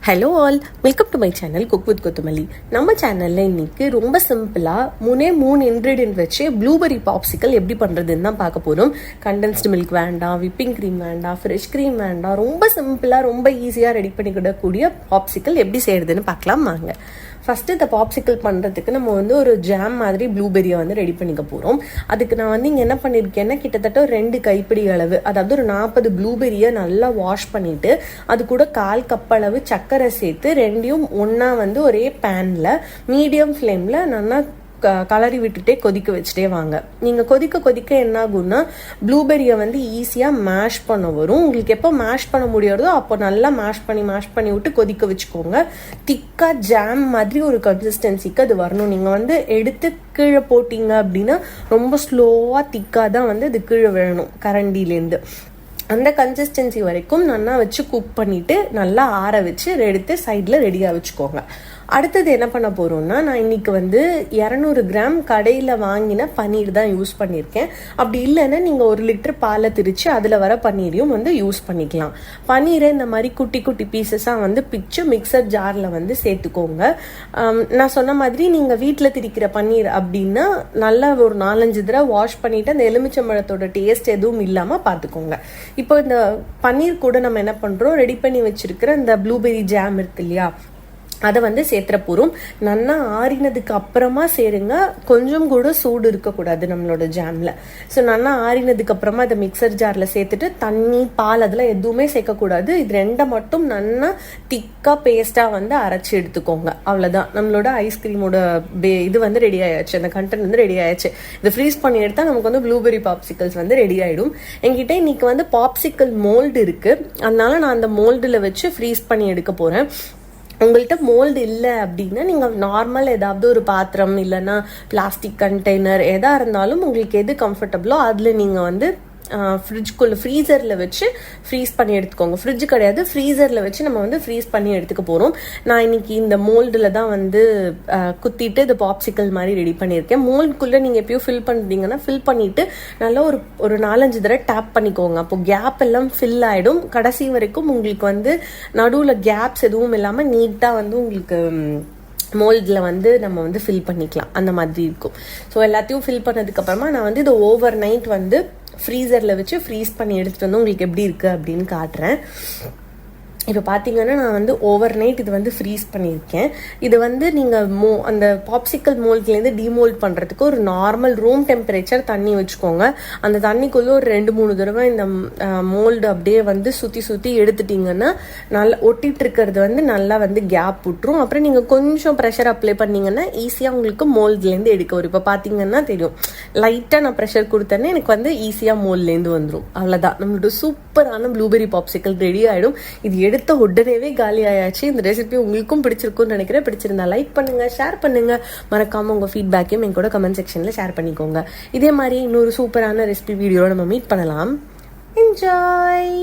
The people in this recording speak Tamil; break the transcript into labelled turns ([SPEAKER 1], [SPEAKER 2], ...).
[SPEAKER 1] Hello all, welcome to my channel cook with கொத்தமல்லி. நம்ம சேனலில் இன்னைக்கு ரொம்ப சிம்பிளாக மூணு இன்க்ரீடியன்ட் வச்சு ப்ளூபெரி பாப்சிக்கல் எப்படி பண்ணுறதுன்னு தான் பார்க்க போகிறோம். கண்டென்ஸ்டு மில்க் வேண்டாம், விப்பிங் க்ரீம் வேண்டாம், ஃப்ரெஷ் க்ரீம் வேண்டாம், ரொம்ப சிம்பிளாக ரொம்ப ஈஸியாக ரெடி பண்ணிக்கிடக்கூடிய பாப்சிக்கல் எப்படி செய்யறதுன்னு பார்க்கலாம் வாங்க. ஃபஸ்ட்டு இந்த பாப்சிக்கல் பண்ணுறதுக்கு நம்ம ஒரு ஜாம் மாதிரி ப்ளூபெரியை ரெடி பண்ணிக்க போகிறோம். அதுக்கு நான் இங்கே என்ன பண்ணியிருக்கேன்னா கிட்டத்தட்ட 2 கைப்பிடி அளவு, அதாவது ஒரு 40 ப்ளூபெரியை நல்லா வாஷ் பண்ணிவிட்டு அது கூட 1/4 கப் அளவு சர்க்கரை சேர்த்து ரெண்டையும் ஒன்றா ஒரே பேனில் மீடியம் ஃப்ளேமில் நல்லா கலரி விட்டுட்டே கொதிக்க வச்சுட்டே வாங்க. நீங்கள் கொதிக்க என்ன ஆகும்னா ப்ளூபெரியை ஈஸியாக மேஷ் பண்ண வரும். உங்களுக்கு எப்போ மேஷ் பண்ண முடியாதோ அப்போ நல்லா மேஷ் பண்ணி விட்டு கொதிக்க வச்சுக்கோங்க. திக்காக ஜாம் மாதிரி ஒரு கன்சிஸ்டன்சிக்கு அது வரணும். நீங்கள் எடுத்து கீழே போட்டிங்க அப்படின்னா ரொம்ப ஸ்லோவாக திக்காக தான் இது கீழே விழணும் கரண்டிலேருந்து. அந்த கன்சிஸ்டன்சி வரைக்கும் நல்லா வச்சு குக் பண்ணிவிட்டு நல்லா ஆற வச்சு எடுத்து சைடில் ரெடியாக வச்சுக்கோங்க. அடுத்தது என்ன பண்ண போகிறோம்னா, நான் இன்னைக்கு 200 கிராம் கடையில் வாங்கின பன்னீர் தான் யூஸ் பண்ணியிருக்கேன். அப்படி இல்லைன்னா நீங்கள் 1 லிட்டர் பாலை திரிச்சு அதில் வர பன்னீரையும் யூஸ் பண்ணிக்கலாம். பன்னீரை இந்த மாதிரி குட்டி குட்டி பீசஸாக பிச்சு மிக்சர் ஜாரில் சேர்த்துக்கோங்க. நான் சொன்ன மாதிரி நீங்கள் வீட்டில் திரிக்கிற பன்னீர் அப்படின்னா நல்லா ஒரு 4-5 தடவை வாஷ் பண்ணிவிட்டு அந்த எலுமிச்சம்பழத்தோட டேஸ்ட் எதுவும் இல்லாமல் பார்த்துக்கோங்க. இப்போ இந்த பன்னீர் கூட நம்ம என்ன பண்ணுறோம், ரெடி பண்ணி வச்சிருக்கிற இந்த ப்ளூபெரி ஜாம் இருக்கு இல்லையா, அதை சேர்த்துற போகிறோம். நல்லா ஆறினதுக்கு அப்புறமா சேருங்க. கொஞ்சம் கூட சூடு இருக்கக்கூடாது நம்மளோட ஜாமில். ஸோ நல்லா ஆறினதுக்கு அப்புறமா அதை மிக்சர் ஜாரில் சேர்த்துட்டு தண்ணி பால் அதெல்லாம் எதுவுமே சேர்க்கக்கூடாது. இது ரெண்டை மட்டும் நல்லா திக்காக பேஸ்ட்டாக அரைச்சி எடுத்துக்கோங்க. அவ்வளோதான், நம்மளோட ஐஸ்கிரீமோட இது ரெடி ஆயாச்சு. அந்த கண்டென்ட் ரெடி ஆயாச்சு. இதை ஃப்ரீஸ் பண்ணி எடுத்தால் நமக்கு ப்ளூபெரி பாப்சிக்கல்ஸ் ரெடி ஆகிடும். என்கிட்ட இன்னைக்கு பாப்சிக்கல் மோல்டு இருக்குது. அதனால நான் அந்த மோல்டில் வச்சு ஃப்ரீஸ் பண்ணி எடுக்க போகிறேன். உங்கள்கிட்ட மோல்டு இல்லை அப்படின்னா நீங்கள் நார்மல் ஏதாவது ஒரு பாத்திரம் இல்லைன்னா பிளாஸ்டிக் கண்டெய்னர் எதாக இருந்தாலும் உங்களுக்கு எது கம்ஃபர்டபுளோ அதில் நீங்கள் ஃப்ரிட்ஜ்குள்ளே ஃப்ரீசரில் வச்சு ஃப்ரீஸ் பண்ணி எடுத்துக்கோங்க. ஃப்ரிட்ஜ் கிடையாது, ஃப்ரீசரில் வச்சு நம்ம ஃப்ரீஸ் பண்ணி எடுத்துக்க போகிறோம். நான் இன்னைக்கு இந்த மோல்டில் தான் குத்திட்டு இது பாப்சிக்கல் மாதிரி ரெடி பண்ணியிருக்கேன். மோல்டுக்குள்ளே நீங்கள் எப்பயும் ஃபில் பண்ணிட்டீங்கன்னா ஃபில் பண்ணிவிட்டு நல்லா ஒரு 4-5 தடவை டேப் பண்ணிக்கோங்க. அப்போ கேப் எல்லாம் ஃபில் ஆகிடும். கடைசி வரைக்கும் உங்களுக்கு நடுவில் கேப்ஸ் எதுவும் இல்லாமல் நீட்டாக உங்களுக்கு மோல்டில் நம்ம ஃபில் பண்ணிக்கலாம். அந்த மாதிரி இருக்கும். ஸோ எல்லாத்தையும் ஃபில் பண்ணதுக்கப்புறமா நான் இது ஓவர் நைட் ஃப்ரீசரில் வச்சு ஃப்ரீஸ் பண்ணி எடுத்துகிட்டு உங்களுக்கு எப்படி இருக்குது அப்படின்னு காட்டுறேன். இப்போ பார்த்தீங்கன்னா நான் ஓவர் நைட் இது ஃப்ரீஸ் பண்ணியிருக்கேன். இது நீங்கள் அந்த பாப்சிக்கல் மோல்ட்லேருந்து டிமோல்ட் பண்ணுறதுக்கு ஒரு நார்மல் ரூம் டெம்பரேச்சர் தண்ணி வச்சுக்கோங்க. அந்த தண்ணிக்குள்ளே ஒரு 2-3 தடவை இந்த மோல்டு அப்படியே சுற்றி எடுத்துட்டிங்கன்னா நல்லா ஒட்டிகிட்டு இருக்கிறது நல்லா கேப் விட்டுரும். அப்புறம் நீங்கள் கொஞ்சம் ப்ரெஷர் அப்ளை பண்ணிங்கன்னா ஈஸியாக உங்களுக்கு மோல்ட்லேருந்து எடுக்க வரும். இப்போ பார்த்தீங்கன்னா தெரியும், லைட்டாக நான் ப்ரெஷர் கொடுத்தேன்னா எனக்கு ஈஸியாக மோல்ட்லேருந்து வந்துடும். அவ்வளோதான், நம்மளோட சூப்பரான ப்ளூபெரி பாப்சிக்கல் ரெடி ஆகிடும். இது எடுத்த உடனேவே காலி ஆயாச்சு. இந்த ரெசிபி உங்களுக்கும் பிடிச்சிருக்கும்னு நினைக்கிறேன். பிடிச்சிருந்தா லைக் பண்ணுங்க, ஷேர் பண்ணுங்க. மறக்காம உங்க ஃபீட்பேக்கையும் என் கூட கமெண்ட் செக்ஷன்ல ஷேர் பண்ணிக்கோங்க. இதே மாதிரி இன்னொரு சூப்பரான ரெசிபி வீடியோ நம்ம மீட் பண்ணலாம். என்ஜாய்.